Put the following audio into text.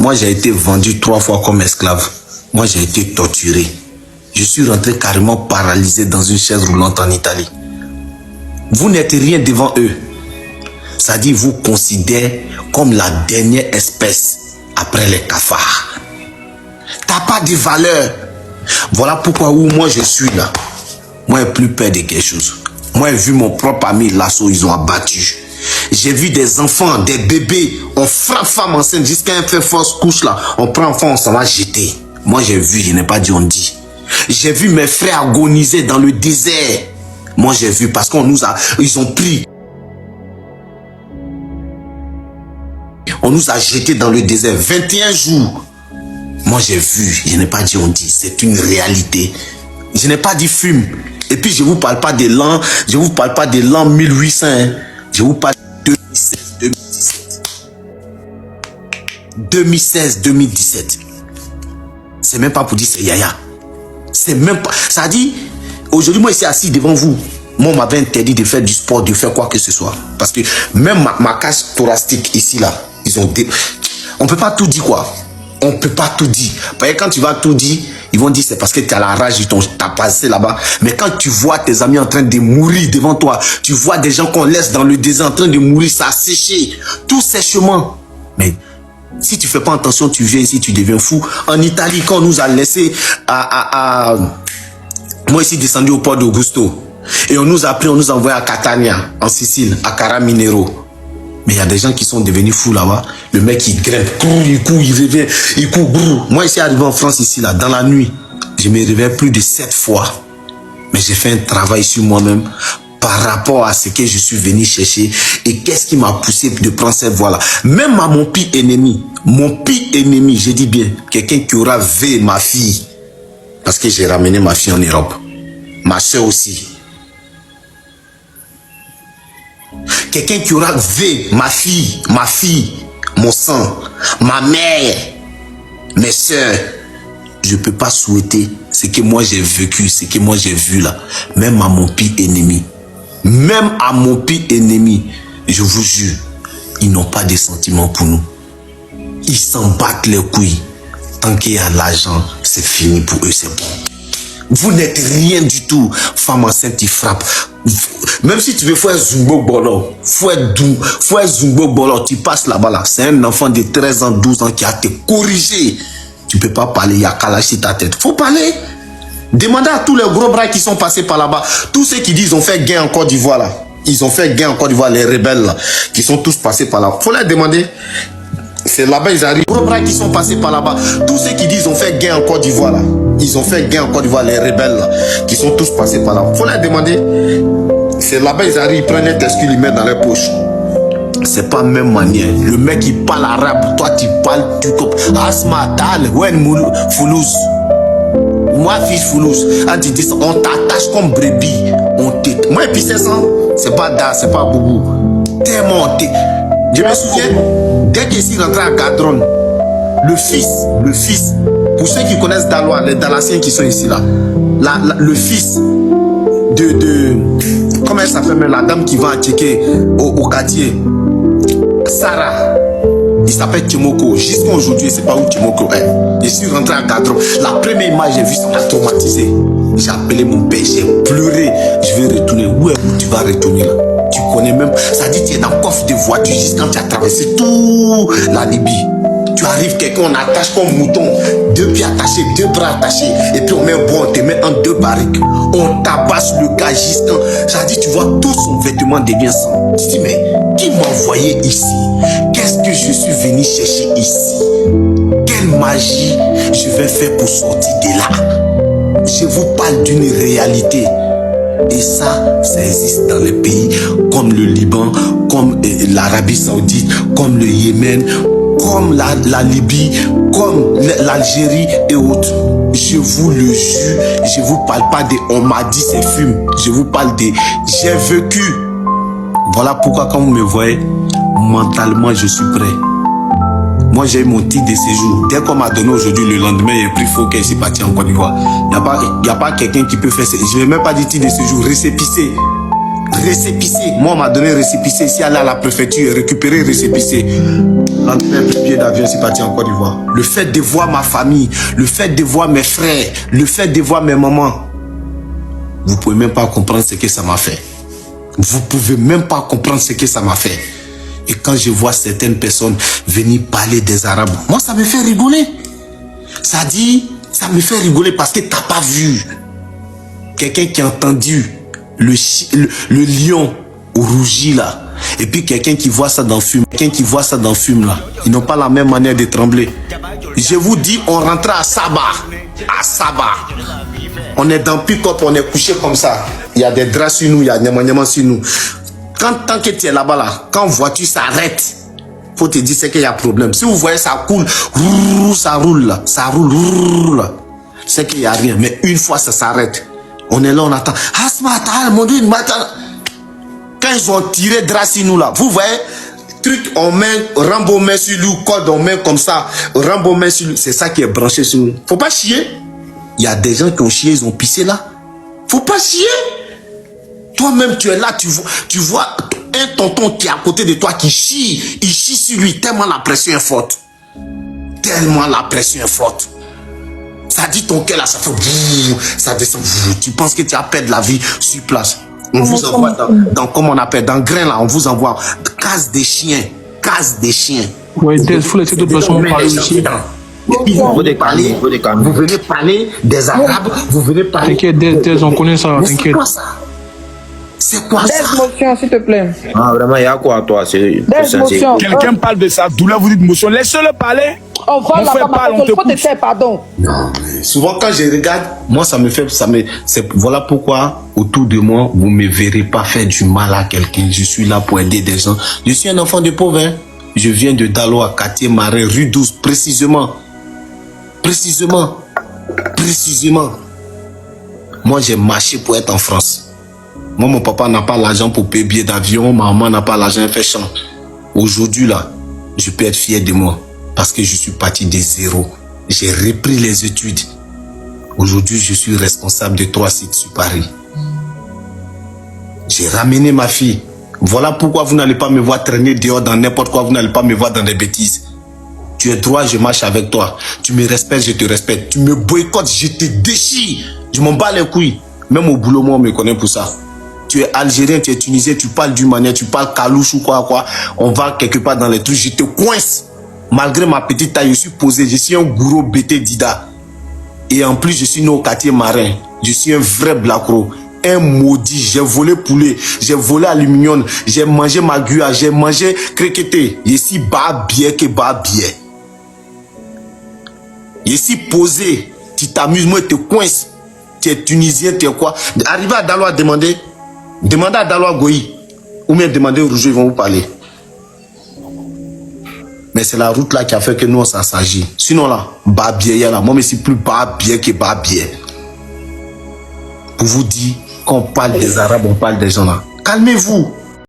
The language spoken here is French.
Moi, j'ai été vendu 3 fois comme esclave. Moi, j'ai été torturé. Je suis rentré carrément paralysé dans une chaise roulante en Italie. Vous n'êtes rien devant eux. Ça dit, vous considérez comme la dernière espèce après les cafards. T'as pas de valeur. Voilà pourquoi où moi je suis là. Moi, j'ai plus peur de quelque chose. Moi, j'ai vu mon propre ami l'assaut, ils ont abattu. J'ai vu des enfants, des bébés, on frappe femme enceinte jusqu'à un fait fausse couche là. On prend enfant, on s'en va jeter. Moi, j'ai vu, je n'ai pas dit on dit. J'ai vu mes frères agoniser dans le désert. Moi, j'ai vu parce ils ont pris. On nous a jetés dans le désert 21 jours. Moi, j'ai vu, je n'ai pas dit on dit. C'est une réalité. Je n'ai pas dit fume. Et puis, je ne vous parle pas de l'an, je vous parle pas de l'an 1800. Hein. Je vous parle de 2016-2017. C'est même pas pour dire c'est Yaya. C'est même pas. Ça dit, aujourd'hui, moi, je suis assis devant vous. Moi, on m'avait interdit de faire du sport, de faire quoi que ce soit. Parce que même ma cage thoracique ici, là, ils ont on peut pas tout dire, quoi. On peut pas tout dire. Parce que quand tu vas tout dire, ils vont dire c'est parce que tu as la rage, ils t'ont passé là-bas. Mais quand tu vois tes amis en train de mourir devant toi, tu vois des gens qu'on laisse dans le désert en train de mourir, ça a séché, tout sèchement. Mais si tu fais pas attention, tu viens ici, tu deviens fou. En Italie, quand on nous a laissé moi ici descendu au port d'Augusto, et on nous a pris, on nous a envoyé à Catania, en Sicile, à Caraminero. Mais il y a des gens qui sont devenus fous là-bas. Le mec, il grimpe, il court, il revient, il court. Moi, ici, arrivé en France, ici, là, dans la nuit, je me réveille plus de 7 fois. Mais j'ai fait un travail sur moi-même par rapport à ce que je suis venu chercher. Et qu'est-ce qui m'a poussé de prendre cette voie-là. Même à mon pire ennemi, je dis bien, quelqu'un qui aura vu ma fille. Parce que j'ai ramené ma fille en Europe. Ma soeur aussi. Quelqu'un qui aura vu ma fille, mon sang, ma mère, mes soeurs. Je ne peux pas souhaiter ce que moi j'ai vécu, ce que moi j'ai vu là. Même à mon pire ennemi. Même à mon pire ennemi, je vous jure, ils n'ont pas de sentiments pour nous. Ils s'en battent les couilles. Tant qu'il y a l'argent, c'est fini pour eux, c'est bon. Vous n'êtes rien du tout. Femme enceinte, il frappe. Même si tu veux faire Zumbo Bolo, faire Zumbo Bolo, tu passes là-bas là. C'est un enfant de 13 ans, 12 ans qui a te corrigé. Tu peux pas parler, il y a qu'à lâcher ta tête. Faut parler. Demandez à tous les gros bras qui sont passés par là-bas. Tous ceux qui disent ils ont fait gain en Côte d'Ivoire là. Ils ont fait gain en Côte d'Ivoire, les rebelles là, qui sont tous passés par là. Faut leur demander. C'est là-bas, ils arrivent. Les gros bras qui sont passés par là-bas. Tous ceux qui disent ils ont fait gain en Côte d'Ivoire là. Ils ont fait gain en Côte d'Ivoire, les rebelles là, qui sont tous passés par là. Faut leur demander. C'est là-bas, ils arrivent, ils prennent un testicule, ils mettent dans leur poche. C'est pas la même manière. Le mec, il parle arabe. Toi, tu parles, tu comprends. Asma, Tal, Wen, Foulouse. Moi, fils Foulouse. Quand tu dis ça, on t'attache comme brebis. Moi, et puis c'est ça. C'est pas Da, c'est pas Boubou. Tellement. Je me souviens, dès que je suis rentré à Gadron, le fils, pour ceux qui connaissent Dalois, les Dalassiens qui sont ici là, le fils de comment elle s'appelle, la dame qui va checker au quartier, Sarah, il s'appelle Timoko. Jusqu'à aujourd'hui, c'est pas où Timoko est. Je suis rentré à Gadron. La première image, j'ai vu, ça m'a traumatisé. J'ai appelé mon père, j'ai pleuré. Je vais retourner. Où tu vas retourner là? Tu connais même. Ça dit, tu es dans le coffre de voiture jusqu'à quand tu as traversé tout la Libye. Tu arrives, quelqu'un, on attache comme mouton, 2 pieds attachés, 2 bras attachés, et puis on met un bois, on te met en 2 barriques. On tabasse le gars jusqu'à. Ça dit, tu vois, tout son vêtement devient sang. Tu dis, mais qui m'a envoyé ici? Qu'est-ce que je suis venu chercher ici? Quelle magie je vais faire pour sortir de là? Je vous parle d'une réalité. Et ça existe dans les pays comme le Liban, comme l'Arabie Saoudite, comme le Yémen, comme la Libye, comme l'Algérie et autres. Je vous le jure, je vous parle pas de on m'a dit c'est fume. Je vous parle de j'ai vécu. Voilà pourquoi quand vous me voyez, mentalement je suis prêt. Moi j'ai eu mon titre de séjour. Dès qu'on m'a donné aujourd'hui, le lendemain, j'ai pris faux que je suis parti en Côte d'Ivoire. Il n'y a pas quelqu'un qui peut faire ça. Je ne vais même pas dire titre de séjour, récépissé. Récépissé. Moi, on m'a donné récépissé. Si aller à la préfecture et récupérer récépissé. Rentrer un billet d'avion, c'est parti en Côte d'Ivoire. Le fait de voir ma famille, le fait de voir mes frères, le fait de voir mes mamans, vous pouvez même pas comprendre ce que ça m'a fait. Vous pouvez même pas comprendre ce que ça m'a fait. Et quand je vois certaines personnes venir parler des Arabes, moi, ça me fait rigoler. Ça me fait rigoler parce que t'as pas vu quelqu'un qui a entendu le lion rougi là. Et puis quelqu'un qui voit ça dans le film. Quelqu'un qui voit ça dans le film là. Ils n'ont pas la même manière de trembler. Je vous dis, on rentrait à Sabah. À Sabah. On est dans pick-up, on est couché comme ça. Il y a des draps sur nous, il y a des maniements sur nous. Tant que tu es là-bas, là, quand voiture s'arrête, faut te dire qu'il y a problème. Si vous voyez ça coule, ça roule là, ça roule là, c'est qu'il n'y a rien. Mais une fois ça s'arrête, on est là, on attend. Quand ils ont tiré drap sur nous là, vous voyez, truc on met, Rambo met sur lui, code on met comme ça, Rambo met sur lui, c'est ça qui est branché sur nous. Faut pas chier. Il y a des gens qui ont chié, ils ont pissé là. Faut pas chier. Toi-même, tu es là, tu vois un tonton qui est à côté de toi qui chie. Il chie sur lui tellement la pression est forte. Tellement la pression est forte. Ça dit ton cœur là, ça fait bouh, ça descend. Bouh. Tu penses que tu as perdu la vie sur place. On vous envoie dans comment on appelle, dans grain là, on vous envoie case des chiens. Case des chiens. Oui, il faut laisser d'autres personnes parler aussi. Et puis vous venez parler des Arabes, vous venez parler. T'inquiète, on connaît ça, t'inquiète. C'est quoi ça? Motion, s'il te plaît. Ah, vraiment, il y a quoi à toi? Quelqu'un parle de sa douleur, vous dites motion. Laissez-le parler. On va là-bas, on te faut te taire, pardon. Non, mais souvent quand je regarde, moi ça me fait, voilà pourquoi autour de moi, vous ne me verrez pas faire du mal à quelqu'un. Je suis là pour aider des gens. Je suis un enfant de pauvre, hein. Je viens de Daloa, quartier Marais, rue 12, précisément. Moi j'ai marché pour être en France. Moi, mon papa n'a pas l'argent pour payer billet d'avion, ma maman n'a pas l'argent, elle fait champ. Aujourd'hui, là, je peux être fier de moi parce que je suis parti de zéro. J'ai repris les études. Aujourd'hui, je suis responsable de 3 sites sur Paris. J'ai ramené ma fille. Voilà pourquoi vous n'allez pas me voir traîner dehors dans n'importe quoi, vous n'allez pas me voir dans des bêtises. Tu es droit, je marche avec toi. Tu me respectes, je te respecte. Tu me boycottes, je te déchire. Je m'en bats les couilles. Même au boulot, moi, on me connaît pour ça. Tu es algérien, tu es tunisien, tu parles d'une manière, tu parles calouche ou quoi. On va quelque part dans les trucs, je te coince. Malgré ma petite taille, je suis posé, je suis un gourou bété dida. Et en plus, je suis né au quartier Marin. Je suis un vrai blacro. Un maudit, j'ai volé poulet, j'ai volé aluminium, j'ai mangé magua, j'ai mangé créqueté. Je suis bas bien que bas bien. Je suis posé, tu t'amuses, moi, tu te coinces. Tu es tunisien, tu es quoi? Arrivé à Daloa, demandez à Daloa Goyi. Ou bien demandez aux Rougeaux, ils vont vous parler. Mais c'est la route là qui a fait que nous, on s'agit. Sinon là, Babier là, moi, je suis plus Babier que Babier. Pour vous dire, quand on parle des Arabes, on parle des gens là. Calmez-vous.